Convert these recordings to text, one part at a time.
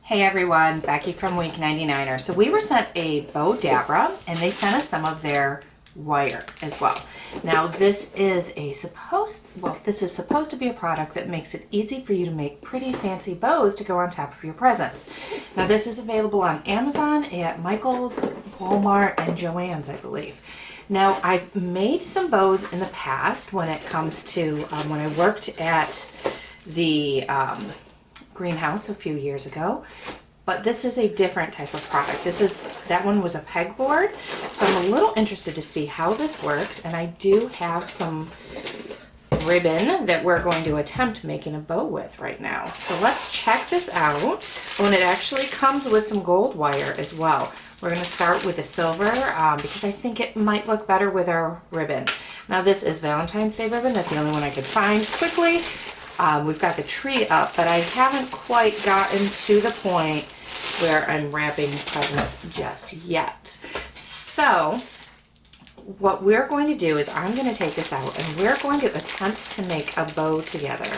Hey everyone, Becky from Week 99er. So we were sent a Bowdabra and they sent us some of their wire as well. Now this is supposed to be a product that makes it easy for you to make pretty fancy bows to go on top of your presents. Now this is available on Amazon, at Michael's, Walmart, and Joann's, I believe. Now I've made some bows in the past when it comes to when I worked at the greenhouse a few years ago, but this is a different type of product. That one was a pegboard, so I'm a little interested to see how this works, and I do have some ribbon that we're going to attempt making a bow with right now. So let's check this out. And it actually comes with some gold wire as well. We're going to start with the silver because I think it might look better with our ribbon. Now this is Valentine's Day ribbon. That's the only one I could find quickly. We've got the tree up, but I haven't quite gotten to the point where I'm wrapping presents just yet. So what we're going to do is I'm going to take this out and we're going to attempt to make a bow together.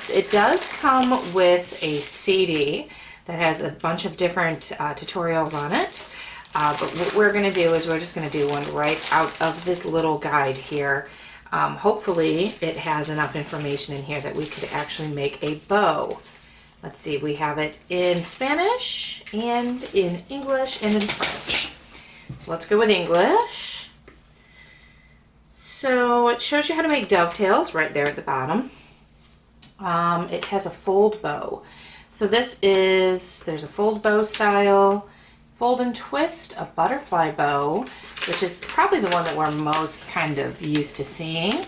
It does come with a CD that has a bunch of different tutorials on it. But what we're going to do is we're just going to do one right out of this little guide here. Hopefully it has enough information in here that we could actually make a bow. Let's see, we have it in Spanish and in English and in French. So let's go with English. So it shows you how to make dovetails right there at the bottom. It has a fold bow. So there's a fold bow style, fold and twist, a butterfly bow, which is probably the one that we're most kind of used to seeing.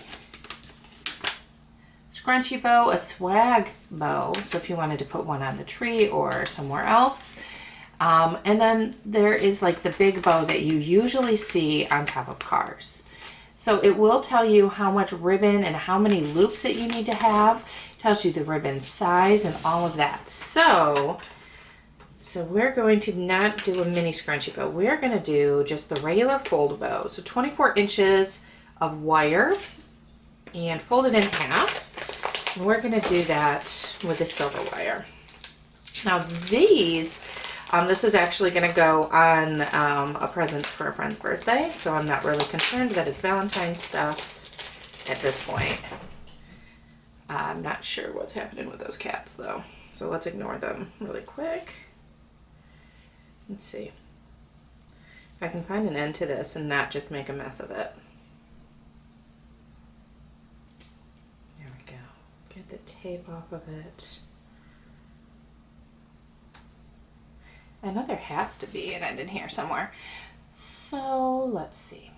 Scrunchy bow, a swag bow, so if you wanted to put one on the tree or somewhere else. And then there is like the big bow that you usually see on top of cars. So it will tell you how much ribbon and how many loops that you need to have. It tells you the ribbon size and all of that. So we're going to not do a mini scrunchy bow. We're going to do just the regular fold bow. So 24 inches of wire and fold it in half. And we're going to do that with the silver wire. Now this is actually going to go on a present for a friend's birthday. So I'm not really concerned that it's Valentine's stuff at this point. I'm not sure what's happening with those cats though. So let's ignore them really quick. Let's see if I can find an end to this and not just make a mess of it. There we go. Get the tape off of it. I know there has to be an end in here somewhere. So let's see.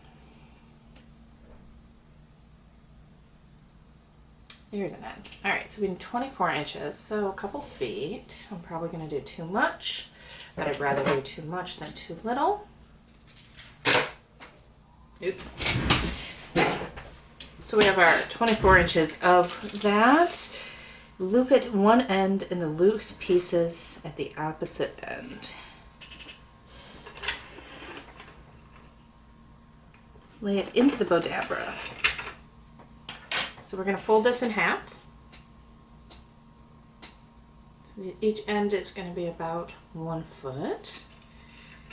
There's an end. All right, so we need 24 inches, so a couple feet. I'm probably going to do too much. But I'd rather do too much than too little. Oops. So we have our 24 inches of that. Loop it one end and the loose pieces at the opposite end. Lay it into the Bowdabra. So we're going to fold this in half. Each end is going to be about 1 foot.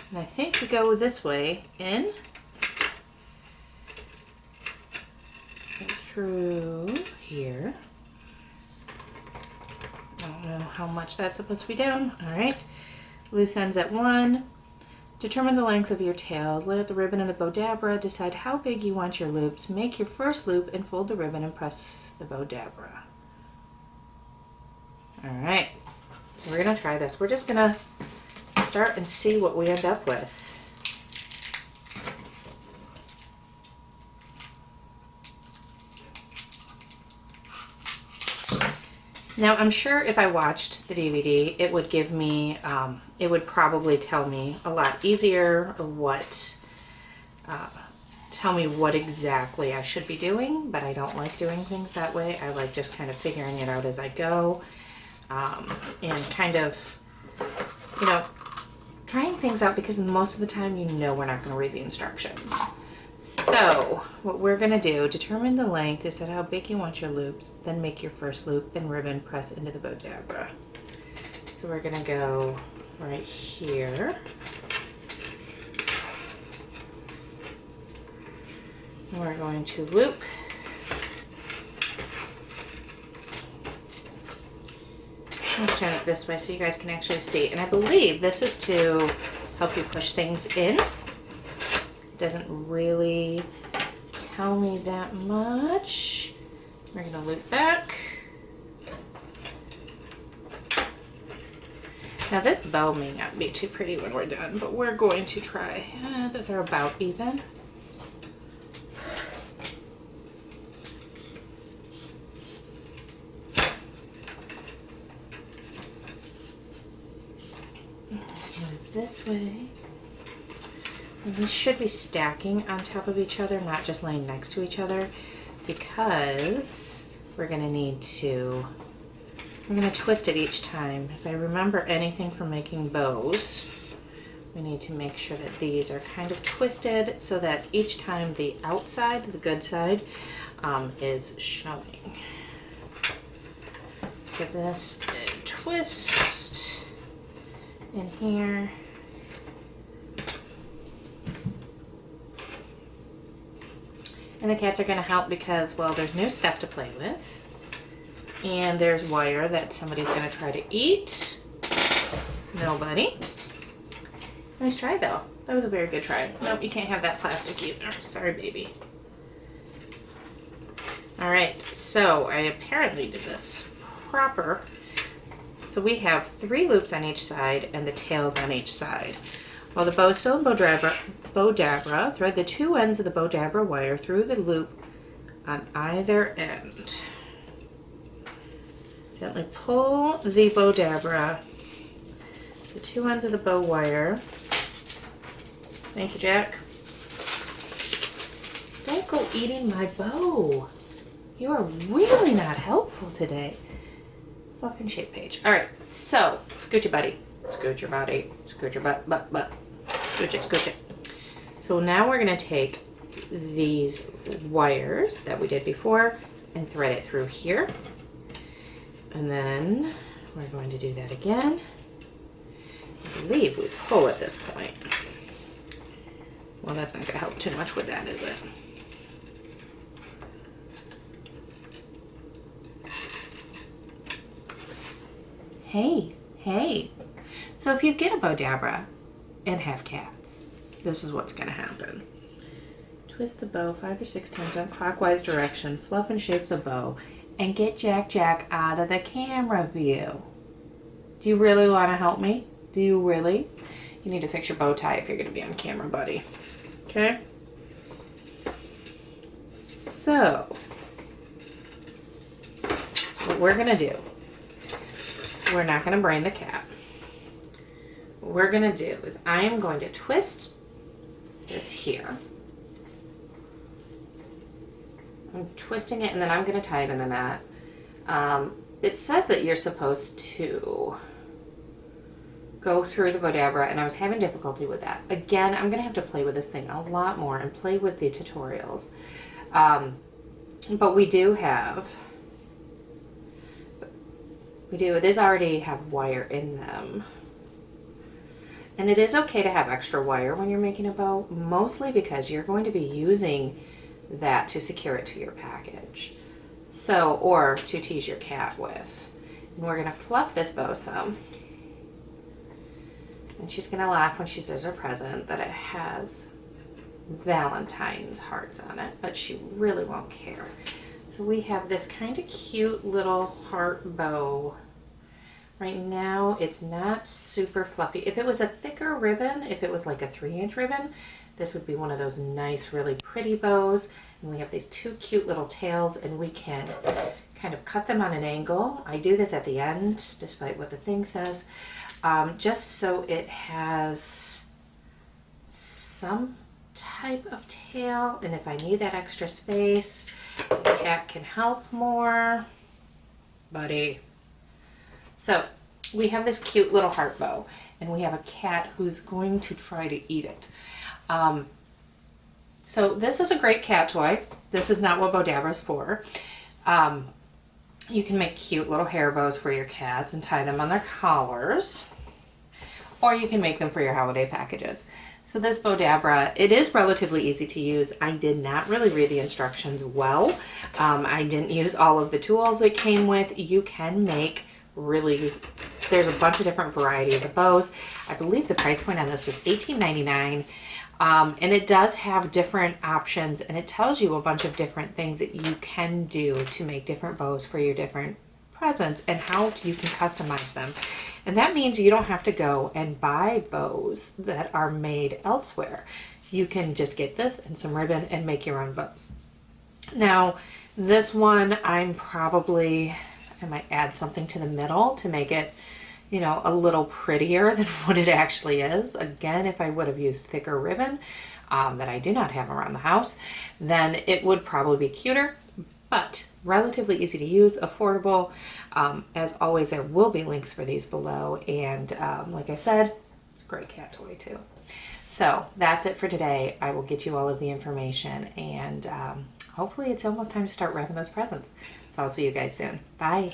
And I think we go this way in and through here. I don't know how much that's supposed to be down. All right. Loose ends at 1. Determine the length of your tails. Lay out the ribbon in the Bowdabra. Decide how big you want your loops. Make your first loop and fold the ribbon and press the Bowdabra. All right. So we're going to try this. We're just going to start and see what we end up with. Now I'm sure if I watched the DVD, it would give me, it would probably tell me a lot easier tell me what exactly I should be doing, but I don't like doing things that way. I like just kind of figuring it out as I go. And kind of, trying things out because most of the time we're not going to read the instructions. So what we're going to do, determine the length, decide how big you want your loops, then make your first loop and ribbon, press into the Bowdabra. So we're gonna go right here. We're going to loop. I'm turn it this way so you guys can actually see. And I believe this is to help you push things in. It doesn't really tell me that much. We're gonna loop back. Now this bow may not be too pretty when we're done, but we're going to try. Those are about even. Move this way. And these should be stacking on top of each other, not just laying next to each other, because we're gonna need to, we're gonna twist it each time. If I remember anything from making bows, we need to make sure that these are kind of twisted so that each time the outside, the good side, is showing. So this twist in here. And the cats are going to help because, well, there's new stuff to play with. And there's wire that somebody's going to try to eat. Nobody. Nice try, though. That was a very good try. Nope, you can't have that plastic either. Sorry, baby. All right, so I apparently did this proper. So we have 3 loops on each side and the tails on each side. While the bow is still in Bowdabra, thread the 2 ends of the Bowdabra wire through the loop on either end. Gently pull the Bowdabra, the 2 ends of the bow wire. Thank you, Jack. Don't go eating my bow. You are really not helpful today. Fluff and shape page. All right, so scoot your buddy. Scoot your body. Scoot your butt. Scooch it, scooch it. So now we're gonna take these wires that we did before and thread it through here. And then we're going to do that again. I believe we pull at this point. Well, that's not gonna help too much with that, is it? Hey. So if you get a Bowdabra and have cats, this is what's gonna happen. Twist the bow 5 or 6 times on clockwise direction, fluff and shape the bow, and get Jack out of the camera view. Do you really wanna help me? Do you really? You need to fix your bow tie if you're gonna be on camera, buddy. Okay? So, what we're gonna do, we're not going to brain the cat. What we're going to do is I am going to twist this here. I'm twisting it and then I'm going to tie it in a knot. It says that you're supposed to go through the Bowdabra and I was having difficulty with that. Again, I'm going to have to play with this thing a lot more and play with the tutorials. But we do have... these already have wire in them. And it is okay to have extra wire when you're making a bow, mostly because you're going to be using that to secure it to your package. So, or to tease your cat with. And we're gonna fluff this bow some. And she's gonna laugh when she sees her present that it has Valentine's hearts on it, but she really won't care. So we have this kind of cute little heart bow. Right now it's not super fluffy. If it was a thicker ribbon, if it was like a 3-inch ribbon, this would be one of those nice, really pretty bows. And we have these 2 cute little tails and we can kind of cut them on an angle. I do this at the end, despite what the thing says, just so it has some type of tail. And if I need that extra space, the cat can help more. Buddy. So we have this cute little heart bow and we have a cat who's going to try to eat it. So this is a great cat toy. This is not what Bowdabra is for. You can make cute little hair bows for your cats and tie them on their collars, or you can make them for your holiday packages. So this Bowdabra, it is relatively easy to use. I did not really read the instructions well. I didn't use all of the tools it came with. You can make really, there's a bunch of different varieties of bows. I believe the price point on this was $18.99. And it does have different options, and it tells you a bunch of different things that you can do to make different bows for your different presents and how you can customize them. And that means you don't have to go and buy bows that are made elsewhere. You can just get this and some ribbon and make your own bows. Now, this one, I might add something to the middle to make it, you know, a little prettier than what it actually is. Again, if I would have used thicker ribbon that I do not have around the house, then it would probably be cuter, but relatively easy to use, affordable. As always, there will be links for these below. And like I said, it's a great cat toy too. So that's it for today. I will get you all of the information, and hopefully it's almost time to start wrapping those presents. So I'll see you guys soon. Bye.